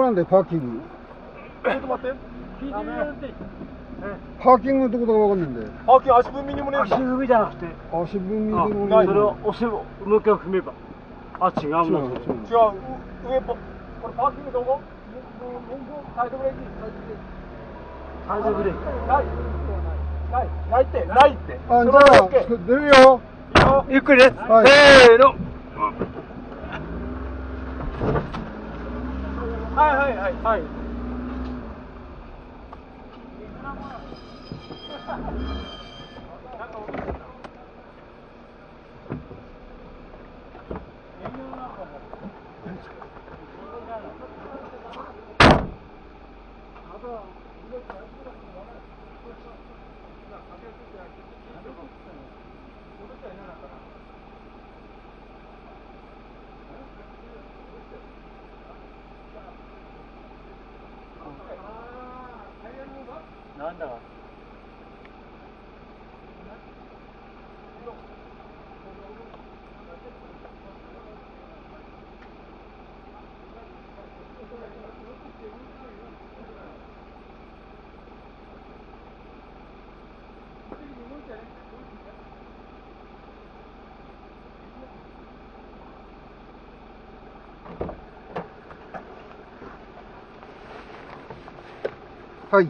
こなんだよ、パーキング。ちょっと待って。パーキングのとことがわかんないんだよ。パーキング足踏みにもねえんだ。足踏みじゃなくて、足踏みでもないそれを押せば、もう一回踏めば。あ、違うな。違う。違う、上これパーキングどこ？サイドブレーキ。サイドブレーキ。ないって。ないって。あ、じゃあ、出るよ。ゆっくりね。はいせーの。はい。なんだ。はい。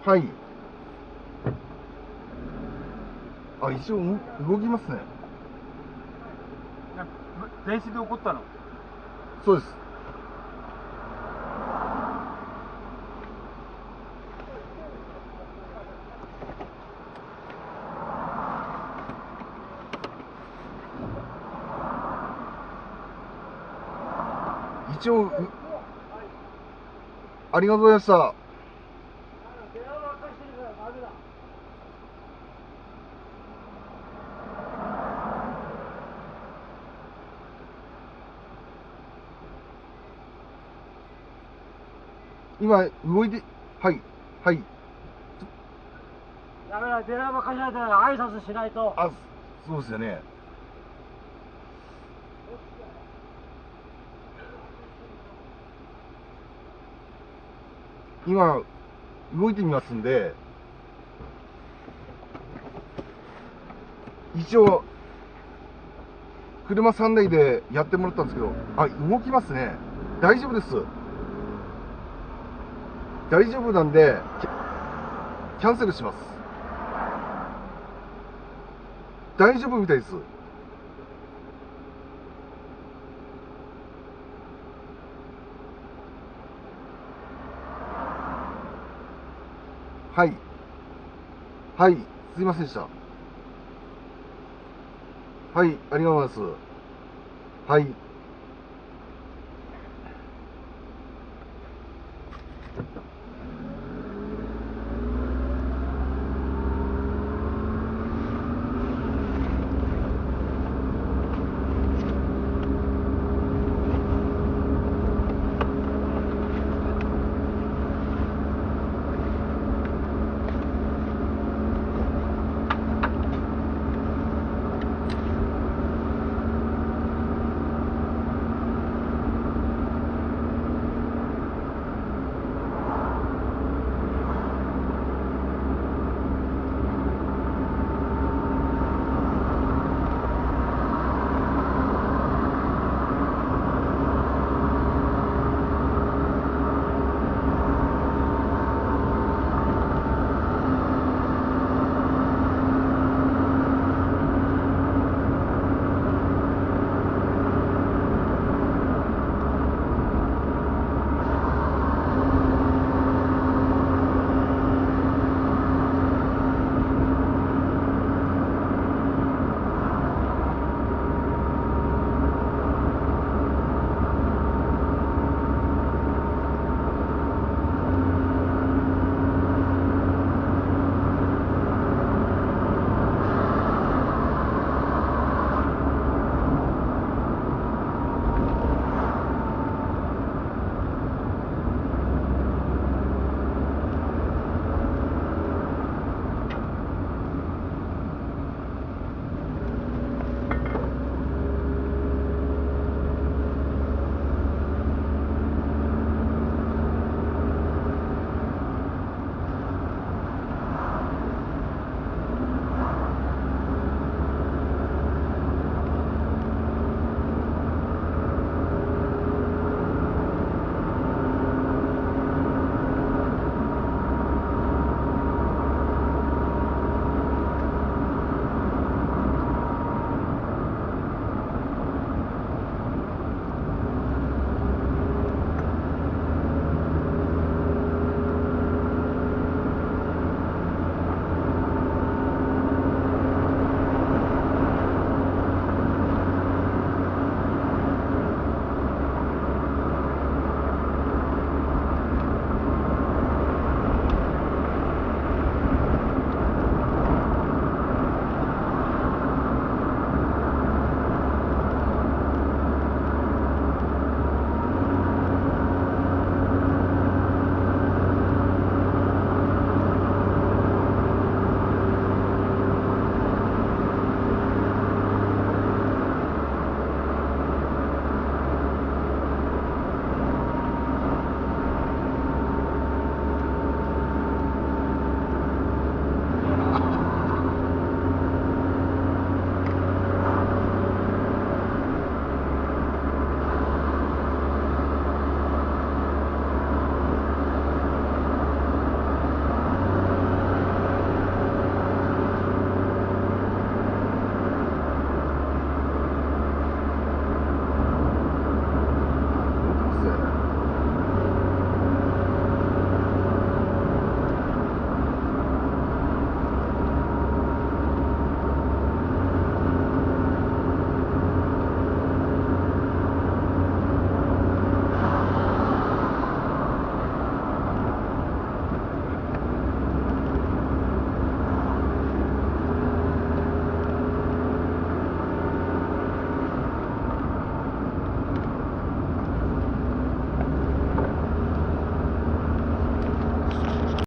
はい。あ、一応動きますね。電子で起こったの？そうです。一応ありがとうございました。今動いて、はい。だから電話ばっかりないで挨拶しないと。あ、そうですよね。今動いてみますんで、一応車3台でやってもらったんですけど、あ、動きますね。大丈夫です。大丈夫なんでキャンセルします。大丈夫みたいです。はい、すいませんでした。はい、ありがとうございます。はい。